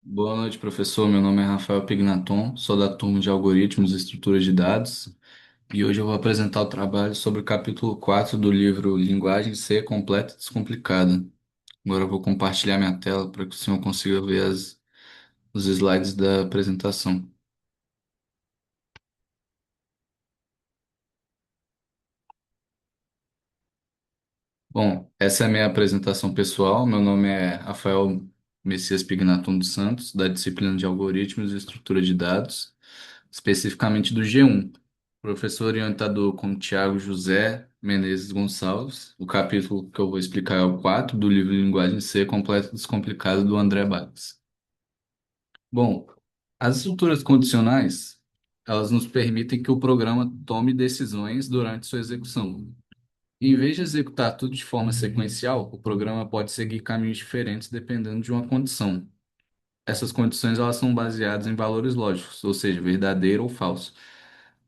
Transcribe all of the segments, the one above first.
Boa noite, professor. Meu nome é Rafael Pignaton, sou da turma de Algoritmos e Estruturas de Dados e hoje eu vou apresentar o trabalho sobre o capítulo 4 do livro Linguagem C Completa e Descomplicada. Agora eu vou compartilhar minha tela para que o senhor consiga ver os slides da apresentação. Bom, essa é a minha apresentação pessoal. Meu nome é Rafael Messias Pignaton dos Santos, da disciplina de Algoritmos e Estrutura de Dados, especificamente do G1. Professor orientador como Tiago José Menezes Gonçalves. O capítulo que eu vou explicar é o 4 do livro Linguagem C Completa e Descomplicada do André Bax. Bom, as estruturas condicionais, elas nos permitem que o programa tome decisões durante sua execução. Em vez de executar tudo de forma sequencial, o programa pode seguir caminhos diferentes dependendo de uma condição. Essas condições elas são baseadas em valores lógicos, ou seja, verdadeiro ou falso.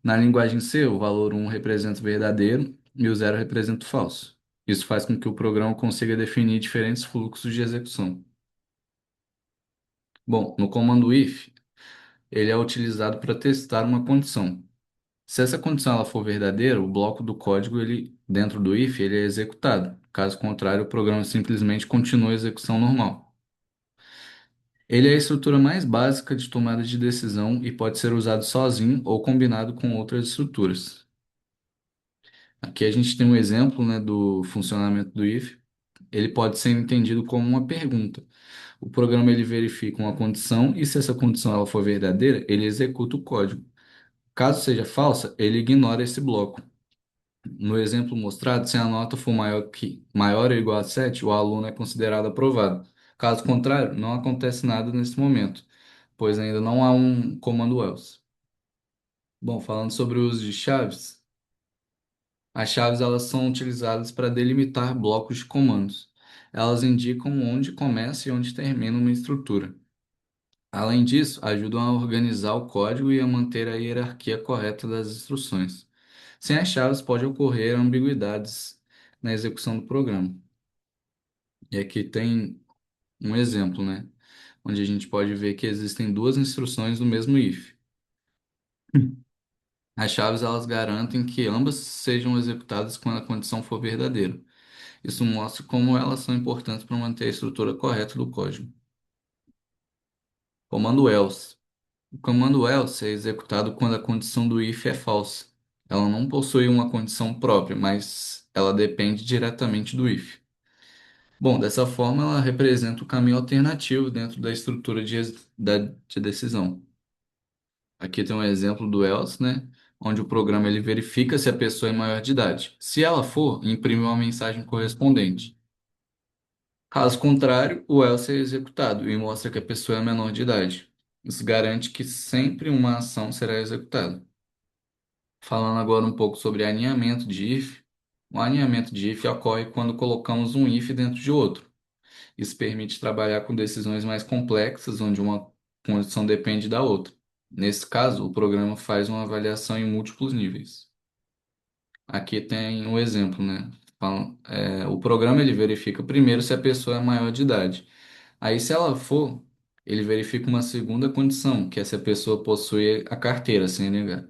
Na linguagem C, o valor um representa o verdadeiro e o zero representa o falso. Isso faz com que o programa consiga definir diferentes fluxos de execução. Bom, no comando if, ele é utilizado para testar uma condição. Se essa condição ela for verdadeira, o bloco do código ele, dentro do if ele é executado. Caso contrário, o programa simplesmente continua a execução normal. Ele é a estrutura mais básica de tomada de decisão e pode ser usado sozinho ou combinado com outras estruturas. Aqui a gente tem um exemplo, né, do funcionamento do if. Ele pode ser entendido como uma pergunta. O programa ele verifica uma condição e se essa condição ela for verdadeira, ele executa o código. Caso seja falsa, ele ignora esse bloco. No exemplo mostrado, se a nota for maior ou igual a 7, o aluno é considerado aprovado. Caso contrário, não acontece nada nesse momento, pois ainda não há um comando else. Bom, falando sobre o uso de chaves, as chaves elas são utilizadas para delimitar blocos de comandos. Elas indicam onde começa e onde termina uma estrutura. Além disso, ajudam a organizar o código e a manter a hierarquia correta das instruções. Sem as chaves, pode ocorrer ambiguidades na execução do programa. E aqui tem um exemplo, né? Onde a gente pode ver que existem duas instruções no mesmo if. As chaves elas garantem que ambas sejam executadas quando a condição for verdadeira. Isso mostra como elas são importantes para manter a estrutura correta do código. Comando else. O comando else é executado quando a condição do if é falsa. Ela não possui uma condição própria, mas ela depende diretamente do if. Bom, dessa forma, ela representa o caminho alternativo dentro da estrutura de decisão. Aqui tem um exemplo do else, né? Onde o programa ele verifica se a pessoa é maior de idade. Se ela for, imprime uma mensagem correspondente. Caso contrário, o else é executado e mostra que a pessoa é menor de idade. Isso garante que sempre uma ação será executada. Falando agora um pouco sobre alinhamento de if, o alinhamento de if ocorre quando colocamos um if dentro de outro. Isso permite trabalhar com decisões mais complexas, onde uma condição depende da outra. Nesse caso, o programa faz uma avaliação em múltiplos níveis. Aqui tem um exemplo, né? O programa ele verifica primeiro se a pessoa é maior de idade. Aí, se ela for, ele verifica uma segunda condição, que é se a pessoa possui a carteira sem negar.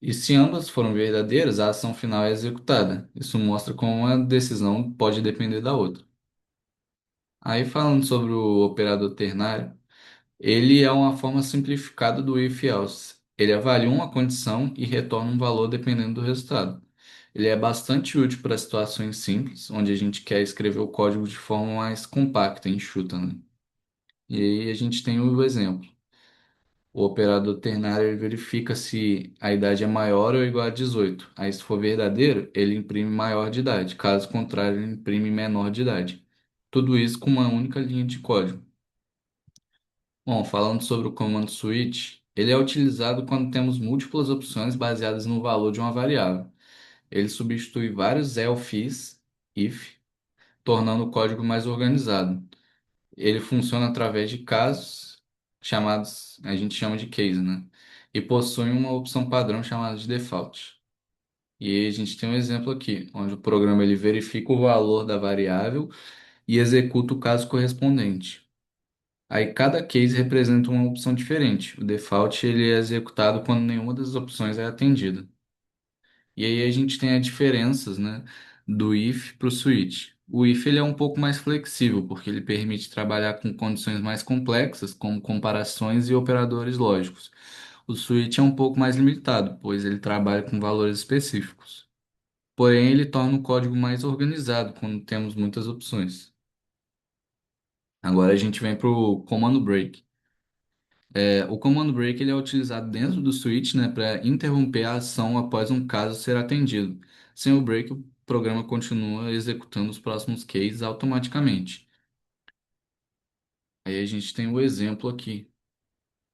E se ambas foram verdadeiras, a ação final é executada. Isso mostra como uma decisão pode depender da outra. Aí, falando sobre o operador ternário, ele é uma forma simplificada do if-else. Ele avalia uma condição e retorna um valor dependendo do resultado. Ele é bastante útil para situações simples, onde a gente quer escrever o código de forma mais compacta e enxuta, né? E aí a gente tem o exemplo. O operador ternário ele verifica se a idade é maior ou igual a 18. Aí, se for verdadeiro, ele imprime maior de idade. Caso contrário, ele imprime menor de idade. Tudo isso com uma única linha de código. Bom, falando sobre o comando switch, ele é utilizado quando temos múltiplas opções baseadas no valor de uma variável. Ele substitui vários elfs, if, tornando o código mais organizado. Ele funciona através de casos chamados, a gente chama de case, né? E possui uma opção padrão chamada de default. E aí a gente tem um exemplo aqui, onde o programa ele verifica o valor da variável e executa o caso correspondente. Aí cada case representa uma opção diferente. O default ele é executado quando nenhuma das opções é atendida. E aí a gente tem as diferenças, né, do if para o switch. O if ele é um pouco mais flexível, porque ele permite trabalhar com condições mais complexas, como comparações e operadores lógicos. O switch é um pouco mais limitado, pois ele trabalha com valores específicos. Porém, ele torna o código mais organizado quando temos muitas opções. Agora a gente vem para o command break. O command break ele é utilizado dentro do switch, né, para interromper a ação após um caso ser atendido. Sem o break, o programa continua executando os próximos cases automaticamente. Aí a gente tem o exemplo aqui,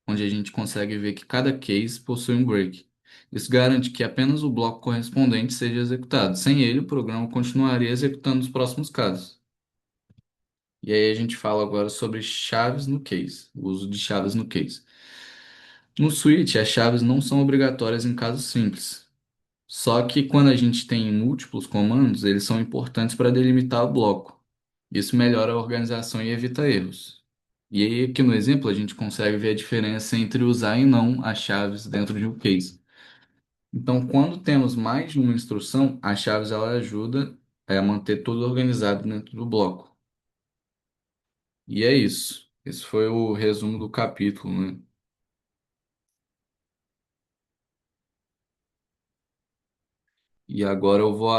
onde a gente consegue ver que cada case possui um break. Isso garante que apenas o bloco correspondente seja executado. Sem ele, o programa continuaria executando os próximos casos. E aí a gente fala agora sobre chaves no case, o uso de chaves no case. No switch, as chaves não são obrigatórias em casos simples. Só que quando a gente tem múltiplos comandos, eles são importantes para delimitar o bloco. Isso melhora a organização e evita erros. E aí, aqui no exemplo, a gente consegue ver a diferença entre usar e não as chaves dentro de um case. Então, quando temos mais de uma instrução, as chaves ela ajuda a manter tudo organizado dentro do bloco. E é isso. Esse foi o resumo do capítulo, né? E agora eu vou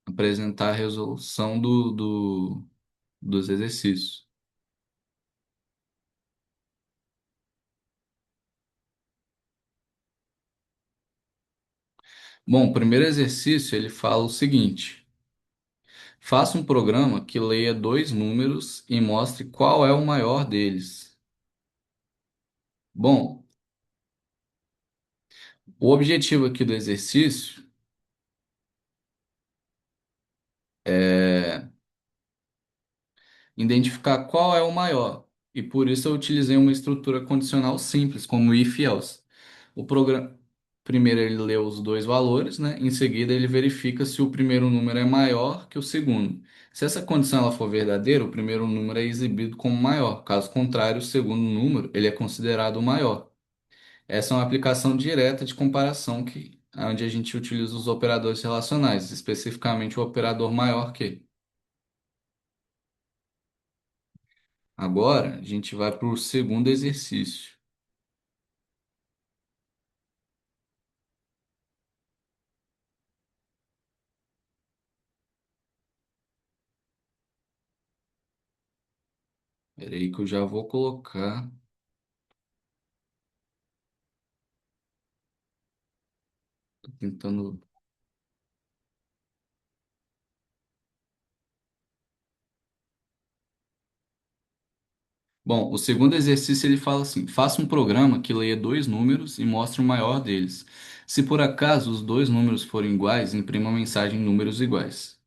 apresentar a resolução dos exercícios. Bom, o primeiro exercício ele fala o seguinte: faça um programa que leia dois números e mostre qual é o maior deles. Bom, o objetivo aqui do exercício é identificar qual é o maior, e por isso eu utilizei uma estrutura condicional simples, como if e else. O programa, primeiro ele lê os dois valores, né? Em seguida ele verifica se o primeiro número é maior que o segundo. Se essa condição ela for verdadeira, o primeiro número é exibido como maior. Caso contrário, o segundo número ele é considerado o maior. Essa é uma aplicação direta de comparação onde a gente utiliza os operadores relacionais, especificamente o operador maior que. Agora, a gente vai para o segundo exercício. Espera aí que eu já vou colocar. Tô tentando. Bom, o segundo exercício ele fala assim: faça um programa que leia dois números e mostre o maior deles. Se por acaso os dois números forem iguais, imprima a mensagem em números iguais.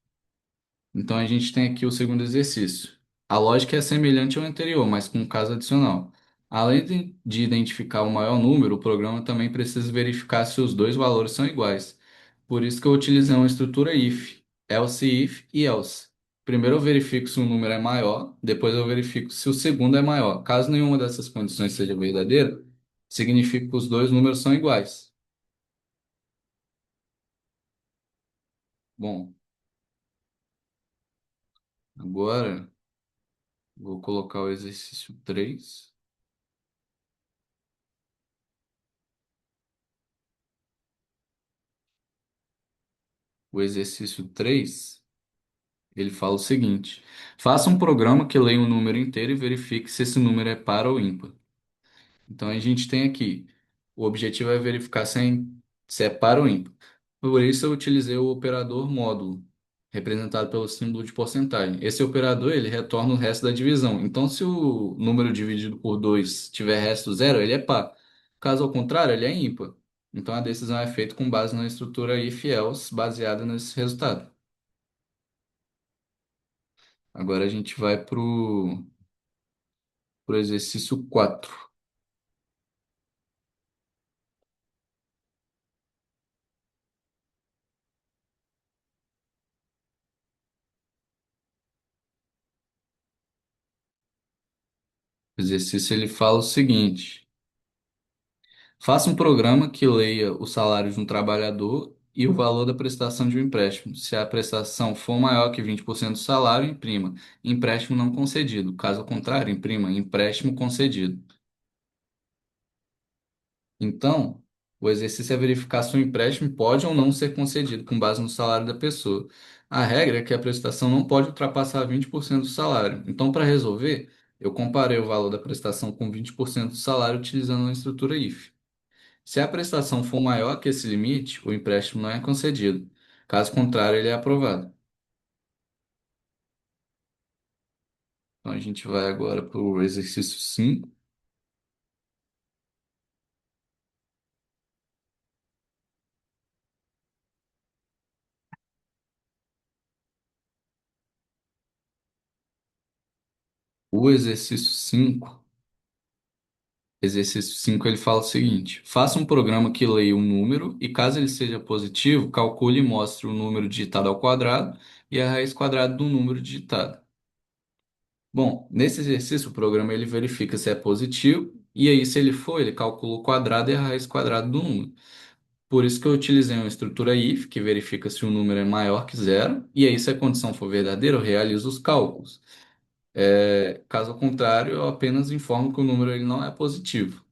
Então a gente tem aqui o segundo exercício. A lógica é semelhante ao anterior, mas com um caso adicional. Além de identificar o maior número, o programa também precisa verificar se os dois valores são iguais. Por isso que eu utilizei uma estrutura if, else if e else. Primeiro eu verifico se o número é maior, depois eu verifico se o segundo é maior. Caso nenhuma dessas condições seja verdadeira, significa que os dois números são iguais. Bom, agora vou colocar o exercício 3. O exercício 3 ele fala o seguinte: faça um programa que leia um número inteiro e verifique se esse número é par ou ímpar. Então a gente tem aqui, o objetivo é verificar se é par ou ímpar. Por isso eu utilizei o operador módulo, representado pelo símbolo de porcentagem. Esse operador ele retorna o resto da divisão. Então se o número dividido por 2 tiver resto zero, ele é par. Caso ao contrário, ele é ímpar. Então a decisão é feita com base na estrutura if-else baseada nesse resultado. Agora a gente vai pro exercício 4. O exercício ele fala o seguinte: faça um programa que leia o salário de um trabalhador e o valor da prestação de um empréstimo. Se a prestação for maior que 20% do salário, imprima empréstimo não concedido. Caso contrário, imprima empréstimo concedido. Então, o exercício é verificar se o empréstimo pode ou não ser concedido com base no salário da pessoa. A regra é que a prestação não pode ultrapassar 20% do salário. Então, para resolver, eu comparei o valor da prestação com 20% do salário utilizando a estrutura IF. Se a prestação for maior que esse limite, o empréstimo não é concedido. Caso contrário, ele é aprovado. Então, a gente vai agora para o exercício 5. O exercício cinco ele fala o seguinte: faça um programa que leia um número e, caso ele seja positivo, calcule e mostre o número digitado ao quadrado e a raiz quadrada do número digitado. Bom, nesse exercício, o programa ele verifica se é positivo e aí, se ele for, ele calcula o quadrado e a raiz quadrada do número. Por isso que eu utilizei uma estrutura if, que verifica se o número é maior que zero, e aí, se a condição for verdadeira, eu realizo os cálculos. Caso contrário, eu apenas informo que o número ele não é positivo.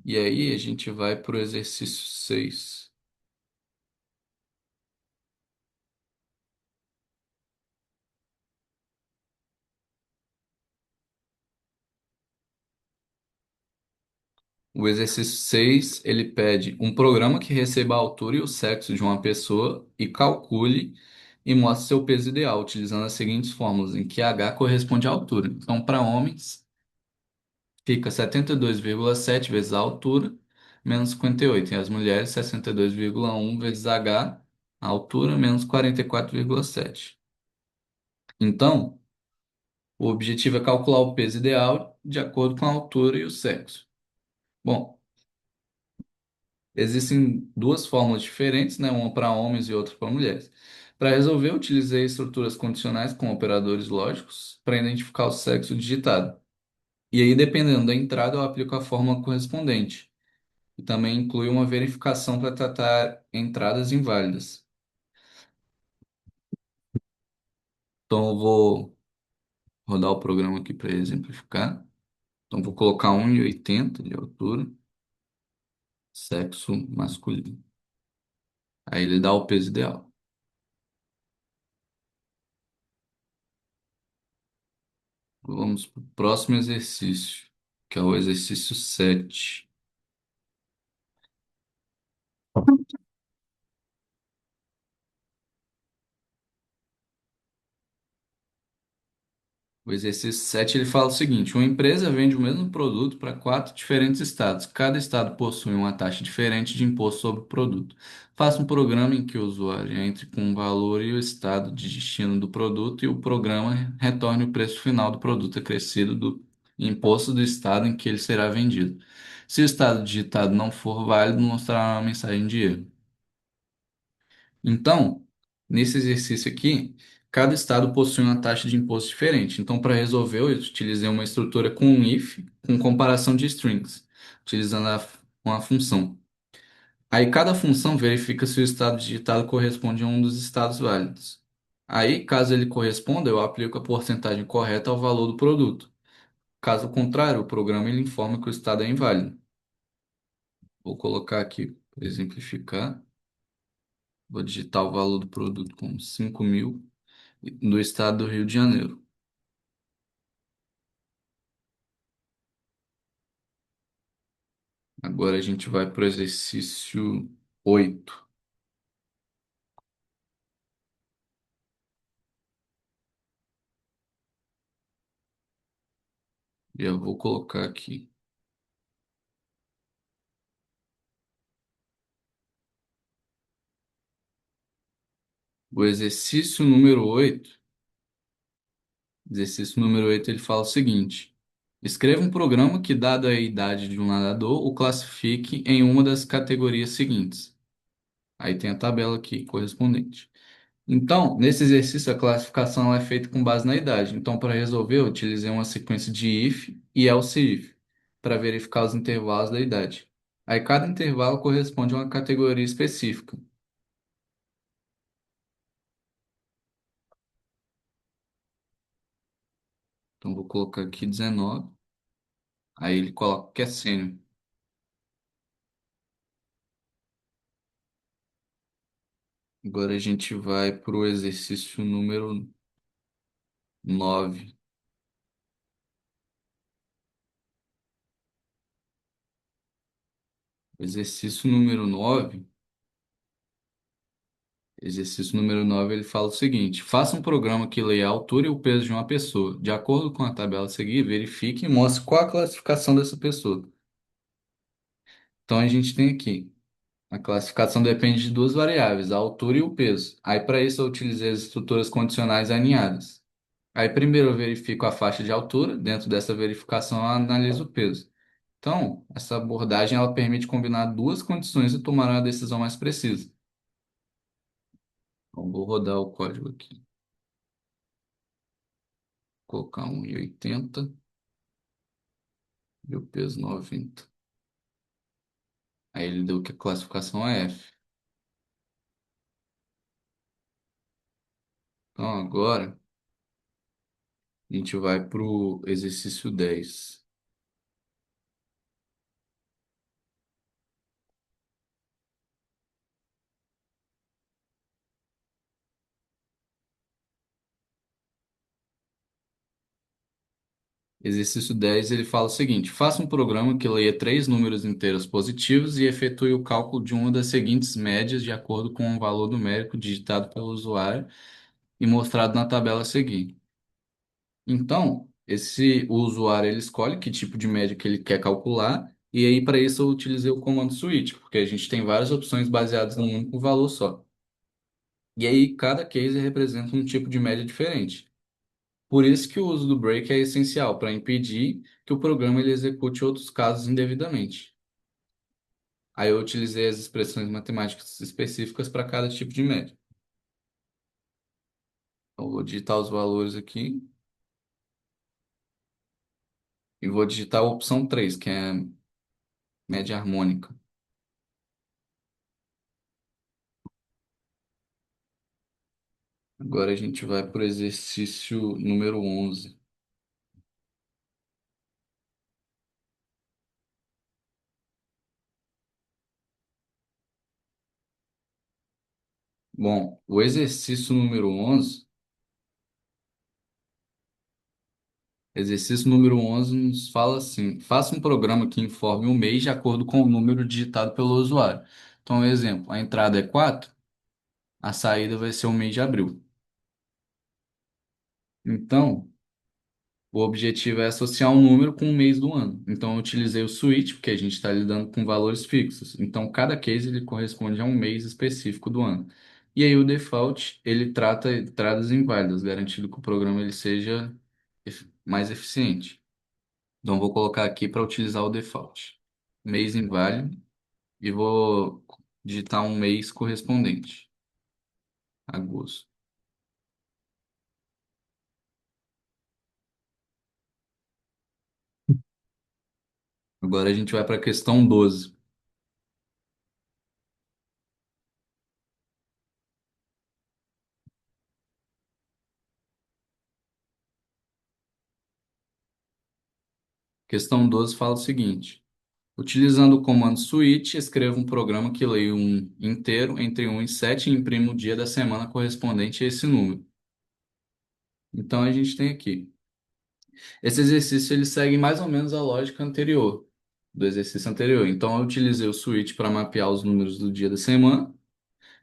E aí, a gente vai para o exercício 6. O exercício 6 ele pede um programa que receba a altura e o sexo de uma pessoa e calcule e mostre seu peso ideal, utilizando as seguintes fórmulas, em que H corresponde à altura. Então, para homens, fica 72,7 vezes a altura, menos 58. E as mulheres, 62,1 vezes H, a altura, menos 44,7. Então, o objetivo é calcular o peso ideal de acordo com a altura e o sexo. Bom, existem duas fórmulas diferentes, né? Uma para homens e outra para mulheres. Para resolver, eu utilizei estruturas condicionais com operadores lógicos para identificar o sexo digitado. E aí, dependendo da entrada, eu aplico a fórmula correspondente. E também inclui uma verificação para tratar entradas inválidas. Então, eu vou rodar o programa aqui para exemplificar. Então, vou colocar 1,80 de altura, sexo masculino. Aí ele dá o peso ideal. Vamos para o próximo exercício, que é o exercício 7. O exercício 7 ele fala o seguinte: uma empresa vende o mesmo produto para quatro diferentes estados. Cada estado possui uma taxa diferente de imposto sobre o produto. Faça um programa em que o usuário entre com o valor e o estado de destino do produto e o programa retorne o preço final do produto acrescido do imposto do estado em que ele será vendido. Se o estado digitado não for válido, mostrará uma mensagem de erro. Então, nesse exercício aqui, cada estado possui uma taxa de imposto diferente. Então, para resolver, eu utilizei uma estrutura com um if, com comparação de strings, utilizando uma função. Aí, cada função verifica se o estado digitado corresponde a um dos estados válidos. Aí, caso ele corresponda, eu aplico a porcentagem correta ao valor do produto. Caso contrário, o programa ele informa que o estado é inválido. Vou colocar aqui para exemplificar. Vou digitar o valor do produto como 5.000 do estado do Rio de Janeiro. Agora a gente vai para o exercício 8. E eu vou colocar aqui. O exercício número oito ele fala o seguinte: escreva um programa que, dada a idade de um nadador, o classifique em uma das categorias seguintes. Aí tem a tabela aqui correspondente. Então, nesse exercício, a classificação é feita com base na idade. Então, para resolver, eu utilizei uma sequência de if e else if para verificar os intervalos da idade. Aí, cada intervalo corresponde a uma categoria específica. Então, vou colocar aqui 19. Aí, ele coloca que é sênior. Agora, a gente vai para o exercício número 9. Exercício número 9. Exercício número 9 ele fala o seguinte: faça um programa que leia a altura e o peso de uma pessoa. De acordo com a tabela a seguir, verifique e mostre qual a classificação dessa pessoa. Então a gente tem aqui. A classificação depende de duas variáveis, a altura e o peso. Aí para isso eu utilizei as estruturas condicionais alinhadas. Aí primeiro eu verifico a faixa de altura, dentro dessa verificação eu analiso o peso. Então, essa abordagem ela permite combinar duas condições e tomar uma decisão mais precisa. Então, vou rodar o código aqui. Colocar 1,80 e o peso 90. Aí ele deu que a classificação é F. Então agora a gente vai para o exercício 10. Exercício 10 ele fala o seguinte: faça um programa que leia três números inteiros positivos e efetue o cálculo de uma das seguintes médias de acordo com o valor numérico digitado pelo usuário e mostrado na tabela a seguir. Então, o usuário ele escolhe que tipo de média que ele quer calcular, e aí para isso eu utilizei o comando switch, porque a gente tem várias opções baseadas num único valor só. E aí cada case representa um tipo de média diferente. Por isso que o uso do break é essencial para impedir que o programa ele execute outros casos indevidamente. Aí eu utilizei as expressões matemáticas específicas para cada tipo de média. Então, eu vou digitar os valores aqui e vou digitar a opção 3 que é média harmônica. Agora a gente vai para o exercício número 11. Bom, o exercício número 11 nos fala assim: faça um programa que informe o mês de acordo com o número digitado pelo usuário. Então, um exemplo, a entrada é 4, a saída vai ser o mês de abril. Então, o objetivo é associar um número com o mês do ano. Então, eu utilizei o switch, porque a gente está lidando com valores fixos. Então, cada case ele corresponde a um mês específico do ano. E aí, o default, ele trata entradas inválidas, garantindo que o programa ele seja mais eficiente. Então, vou colocar aqui para utilizar o default. Mês inválido e vou digitar um mês correspondente. Agosto. Agora a gente vai para a questão 12. Questão 12 fala o seguinte: utilizando o comando switch, escreva um programa que leia um inteiro entre 1 e 7 e imprima o dia da semana correspondente a esse número. Então a gente tem aqui. Esse exercício ele segue mais ou menos a lógica anterior, do exercício anterior. Então eu utilizei o switch para mapear os números do dia da semana.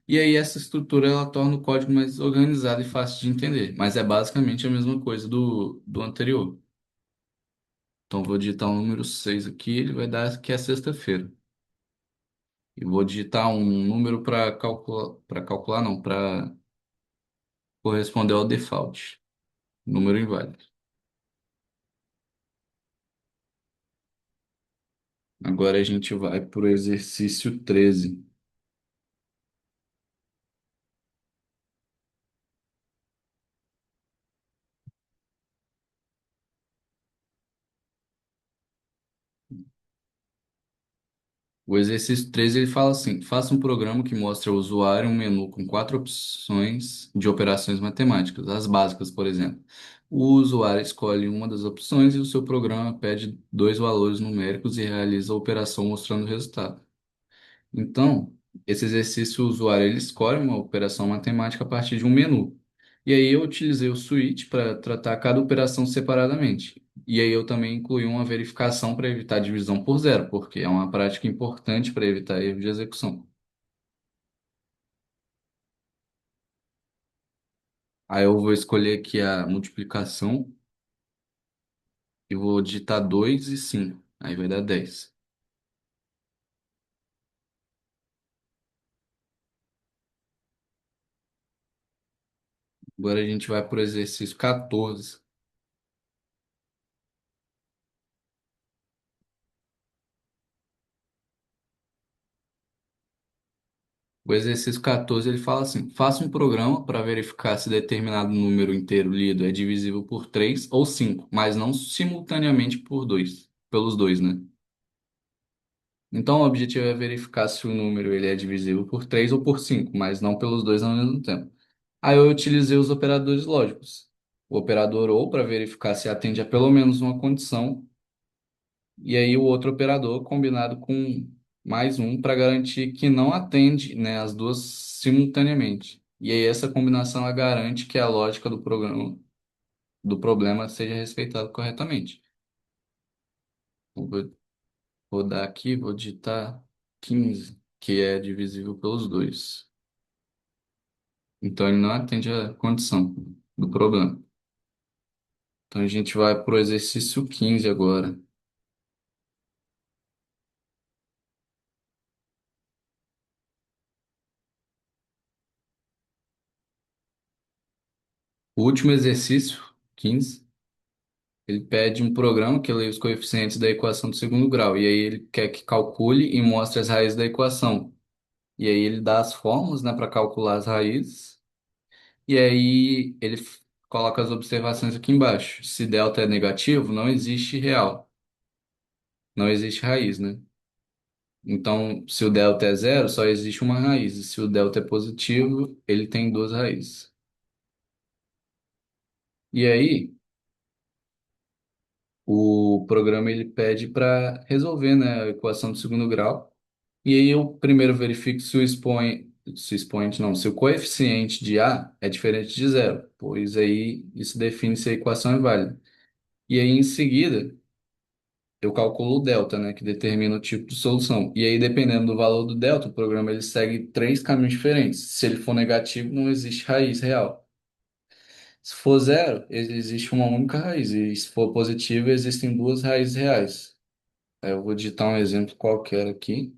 E aí essa estrutura ela torna o código mais organizado e fácil de entender, mas é basicamente a mesma coisa do anterior. Então vou digitar o número 6 aqui, ele vai dar que é sexta-feira. E vou digitar um número para calcular não, para corresponder ao default, número inválido. Agora a gente vai para o exercício 13. O exercício 13 ele fala assim: faça um programa que mostre ao usuário um menu com quatro opções de operações matemáticas, as básicas, por exemplo. O usuário escolhe uma das opções e o seu programa pede dois valores numéricos e realiza a operação mostrando o resultado. Então, esse exercício, o usuário ele escolhe uma operação matemática a partir de um menu. E aí eu utilizei o switch para tratar cada operação separadamente. E aí eu também incluí uma verificação para evitar divisão por zero, porque é uma prática importante para evitar erro de execução. Aí eu vou escolher aqui a multiplicação e vou digitar 2 e 5. Aí vai dar 10. Agora a gente vai para o exercício 14. O exercício 14 ele fala assim: faça um programa para verificar se determinado número inteiro lido é divisível por 3 ou 5, mas não simultaneamente por 2, pelos dois, né? Então o objetivo é verificar se o número ele é divisível por 3 ou por 5, mas não pelos dois ao mesmo tempo. Aí eu utilizei os operadores lógicos. O operador ou para verificar se atende a pelo menos uma condição, e aí o outro operador combinado com mais um para garantir que não atende, né, as duas simultaneamente. E aí essa combinação ela garante que a lógica do programa do problema seja respeitada corretamente. Eu vou rodar aqui, vou digitar 15, que é divisível pelos dois. Então ele não atende a condição do problema. Então a gente vai para o exercício 15 agora. O último exercício, 15. Ele pede um programa que leia os coeficientes da equação do segundo grau. E aí ele quer que calcule e mostre as raízes da equação. E aí ele dá as fórmulas, né, para calcular as raízes. E aí ele coloca as observações aqui embaixo. Se delta é negativo, não existe real. Não existe raiz, né? Então, se o delta é zero, só existe uma raiz. E se o delta é positivo, ele tem duas raízes. E aí, o programa ele pede para resolver, né, a equação do segundo grau. E aí eu primeiro verifico se o expoente não, se o coeficiente de A é diferente de zero, pois aí isso define se a equação é válida. E aí em seguida eu calculo o delta, né, que determina o tipo de solução. E aí dependendo do valor do delta, o programa ele segue três caminhos diferentes. Se ele for negativo, não existe raiz real. Se for zero, existe uma única raiz. E se for positivo, existem duas raízes reais. Aí eu vou digitar um exemplo qualquer aqui.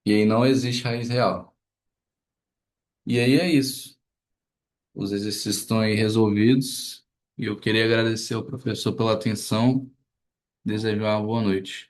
E aí não existe raiz real. E aí é isso. Os exercícios estão aí resolvidos. E eu queria agradecer ao professor pela atenção. Desejar uma boa noite.